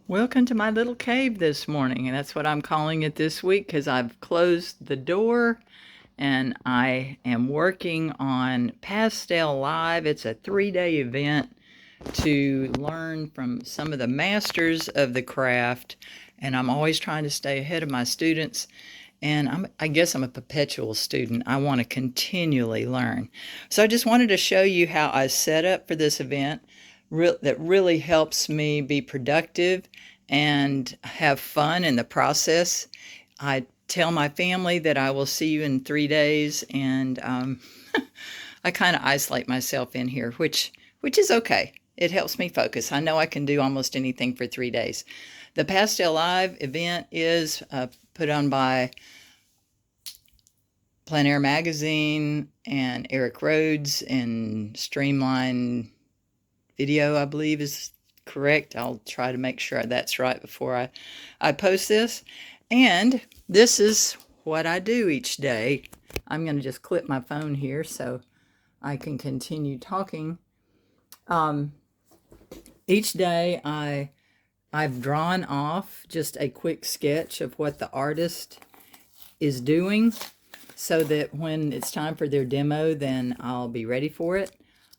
Welcome to my little cave this morning, and that's what I'm calling it this week because I've closed the door and I am working on PastelLive. It's a 3-day event to learn from some of the masters of the craft, and I'm always trying to stay ahead of my students. And I guess I'm a perpetual student. I want to continually learn. So I just wanted to show you how I set up for this event that really helps me be productive and have fun in the process. I tell my family that I will see you in 3 days, and I kind of isolate myself in here, which is okay. It helps me focus. I know I can do almost anything for 3 days. The PastelLive event is put on by Plein Air Magazine and Eric Rhoads, and Streamline video, I believe, is correct. I'll try to make sure that's right before I post this. And this is what I do each day. I'm going to just clip my phone here so I can continue talking. Each day I've drawn off just a quick sketch of what the artist is doing so that when it's time for their demo, then I'll be ready for it.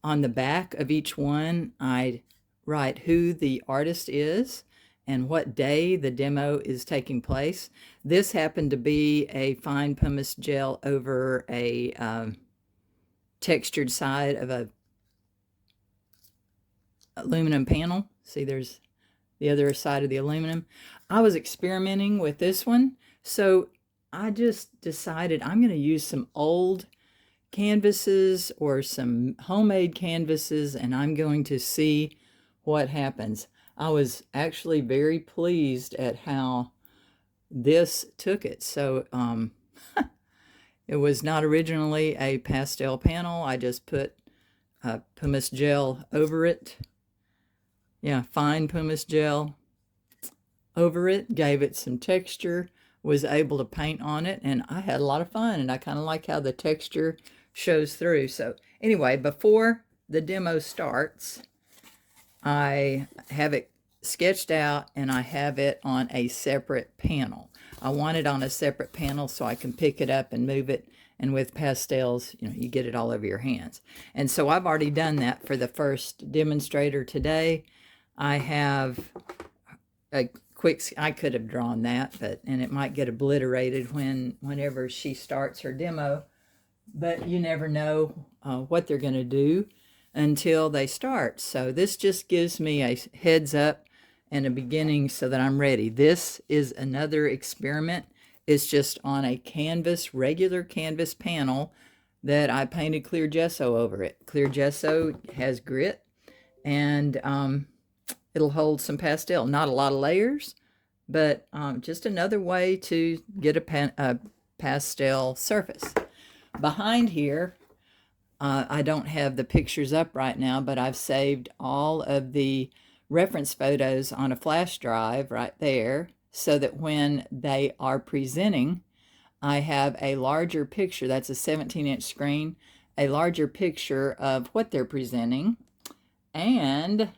On the back of each one, I write who the artist is and what day the demo is taking place. This happened to be a fine pumice gel over a textured side of a aluminum panel. See, there's the other side of the aluminum. I was experimenting with this one, so I just decided I'm going to use some old canvases or some homemade canvases, and I'm going to see what happens. I was actually very pleased at how this took it. So it was not originally a pastel panel. I just put pumice gel over it. Yeah, fine pumice gel over it, gave it some texture, was able to paint on it, and I had a lot of fun, and I kind of like how the texture shows through. So anyway, before the demo starts, I have it sketched out and I have it on a separate panel. I want it on a separate panel so I can pick it up and move it. And with pastels, you get it all over your hands. And so I've already done that for the first demonstrator today. I have a quick, I could have drawn that, and it might get obliterated whenever she starts her demo. But you never know what they're going to do until they start. So this just gives me a heads up and a beginning so that I'm ready. This is another experiment. It's just on a canvas, regular canvas panel that I painted clear gesso over it. Clear gesso has grit, and it'll hold some pastel. Not a lot of layers, but just another way to get a pastel surface. Behind here, I don't have the pictures up right now, but I've saved all of the reference photos on a flash drive right there so that when they are presenting, I have a larger picture. That's a 17-inch screen, a larger picture of what they're presenting. And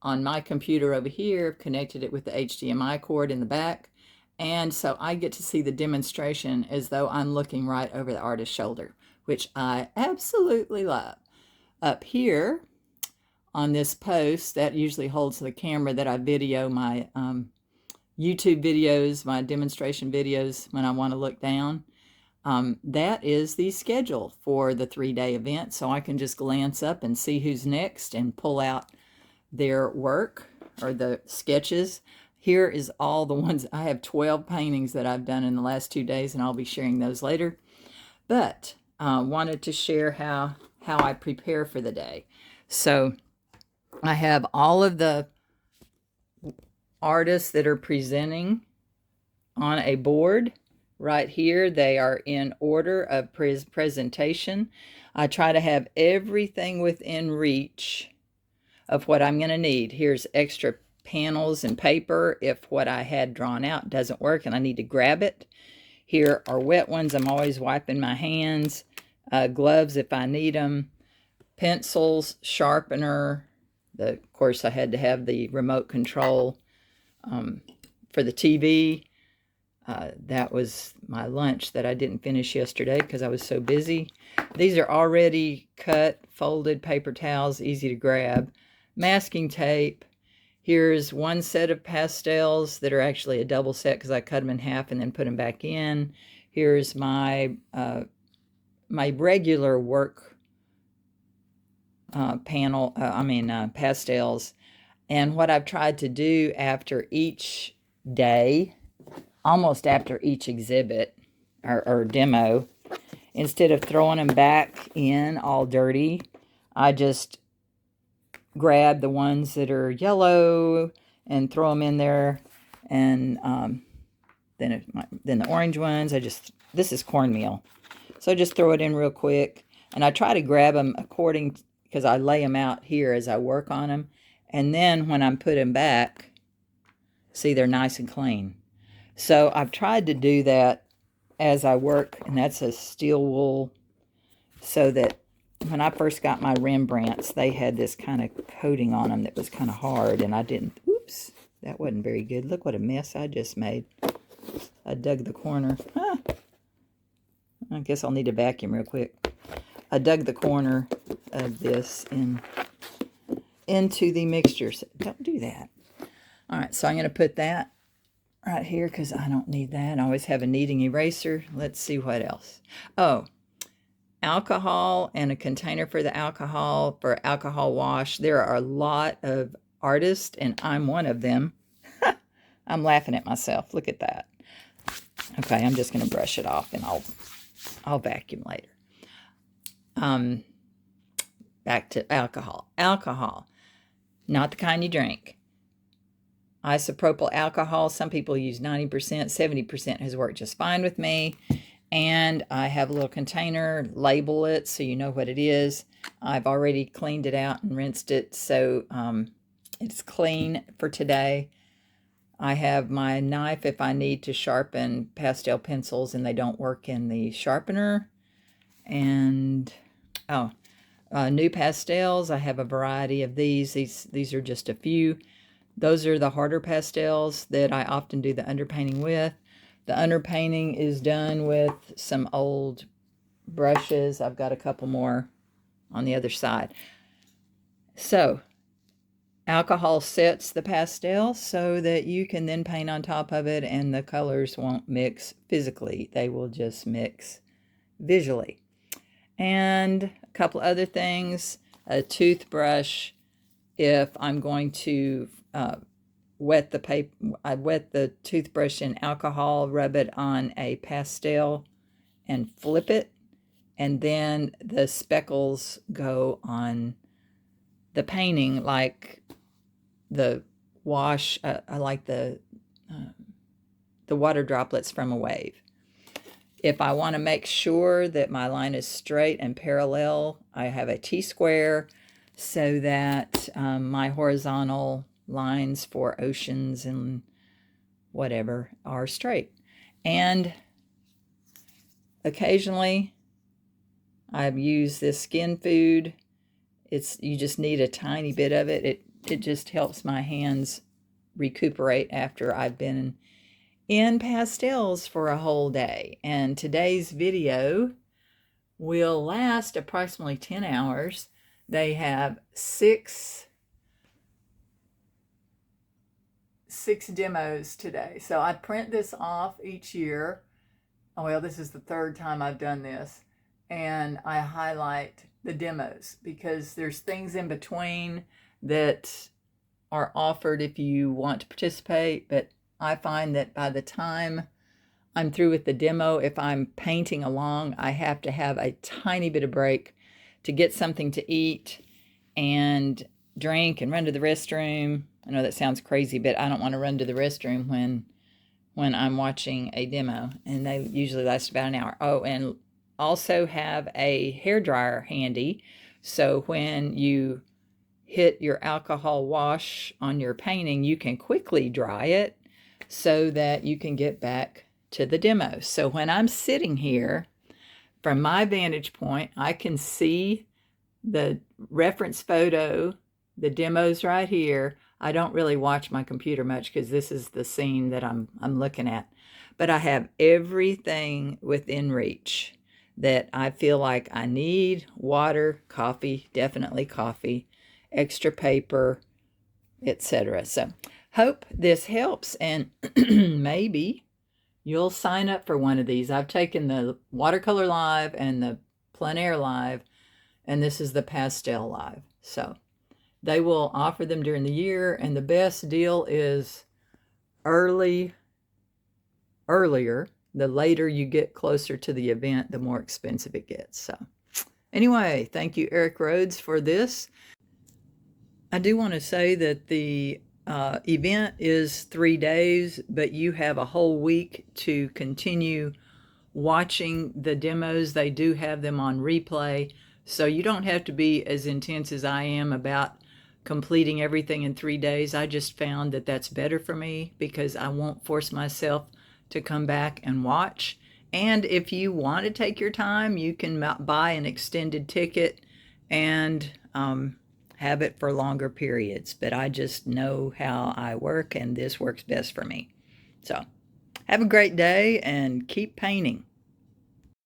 on my computer over here, I've connected it with the HDMI cord in the back. And so I get to see the demonstration as though I'm looking right over the artist's shoulder, which I absolutely love. Up here on this post, that usually holds the camera that I video my YouTube videos, my demonstration videos when I want to look down. That is the schedule for the 3-day event, so I can just glance up and see who's next and pull out their work or the sketches. Here is all the ones. I have 12 paintings that I've done in the last 2 days, and I'll be sharing those later. But wanted to share how I prepare for the day. So I have all of the artists that are presenting on a board right here. They are in order of presentation. I try to have everything within reach of what I'm going to need. Here's extra panels and paper if what I had drawn out doesn't work and I need to grab it. Here are wet ones. I'm always wiping my hands. Gloves if I need them. Pencils, sharpener. Of course, I had to have the remote control for the TV. That was my lunch that I didn't finish yesterday because I was so busy. These are already cut, folded paper towels, easy to grab. Masking tape. Here's one set of pastels that are actually a double set because I cut them in half and then put them back in. Here's my my regular work pastels. And what I've tried to do after each day, almost after each exhibit or demo, instead of throwing them back in all dirty, I just grab the ones that are yellow and throw them in there, and then the orange ones, this is cornmeal, so I just throw it in real quick, and I try to grab them because I lay them out here as I work on them, and then when I'm putting them back, see, they're nice and clean. So I've tried to do that as I work, and that's a steel wool, so that when I first got my Rembrandts, they had this kind of coating on them that was kind of hard, and I didn't, oops, that wasn't very good. Look what a mess I just made. I dug the corner. I guess I'll need to vacuum real quick. I dug the corner of this into the mixture. So don't do that. All right, so I'm going to put that right here because I don't need that. I always have a kneading eraser. Let's see what else. Oh, alcohol and a container for the alcohol, for alcohol wash. There are a lot of artists, and I'm one of them. I'm laughing at myself. Look at that. Okay, I'm just going to brush it off, and I'll vacuum later. Back to alcohol. Alcohol, not the kind you drink. Isopropyl alcohol, some people use 90%, 70% has worked just fine with me. And I have a little container, label it so you know what it is. I've already cleaned it out and rinsed it, so it's clean for today. I have my knife if I need to sharpen pastel pencils and they don't work in the sharpener. And, new pastels. I have a variety of these. These are just a few. Those are the harder pastels that I often do the underpainting with. The underpainting is done with some old brushes. I've got a couple more on the other side. So, alcohol sets the pastel so that you can then paint on top of it, and the colors won't mix physically. They will just mix visually. And a couple other things. A toothbrush, if I'm going to wet the paper, I wet the toothbrush in alcohol, rub it on a pastel, and flip it, and then the speckles go on the painting like the wash. I like the water droplets from a wave. If I want to make sure that my line is straight and parallel, I have a T-square so that my horizontal lines for oceans and whatever are straight. And occasionally I've used this skin food. You just need a tiny bit of it. It just helps my hands recuperate after I've been in pastels for a whole day. And today's video will last approximately 10 hours. They have six demos today. So I print this off each year. Well, this is the third time I've done this. And I highlight the demos because there's things in between that are offered if you want to participate. But I find that by the time I'm through with the demo, if I'm painting along, I have to have a tiny bit of break to get something to eat and drink and run to the restroom. I know that sounds crazy, but I don't want to run to the restroom when I'm watching a demo, and they usually last about an hour. Oh, and also have a hairdryer handy, so when you hit your alcohol wash on your painting, you can quickly dry it so that you can get back to the demo. So when I'm sitting here, from my vantage point, I can see the reference photo, the demo's right here. I don't really watch my computer much because this is the scene that I'm looking at. But I have everything within reach that I feel like I need: water, coffee, definitely coffee, extra paper, etc. So, hope this helps, and maybe you'll sign up for one of these. I've taken the Watercolor Live and the Plein Air Live, and this is the Pastel Live. So, they will offer them during the year, and the best deal is earlier. The later you get closer to the event, the more expensive it gets. So anyway, thank you, Eric Rhoads, for this. I do want to say that the event is 3 days, but you have a whole week to continue watching the demos. They do have them on replay, so you don't have to be as intense as I am about completing everything in 3 days. I just found that that's better for me because I won't force myself to come back and watch. And if you want to take your time, you can buy an extended ticket and have it for longer periods. But I just know how I work, and this works best for me. So have a great day and keep painting.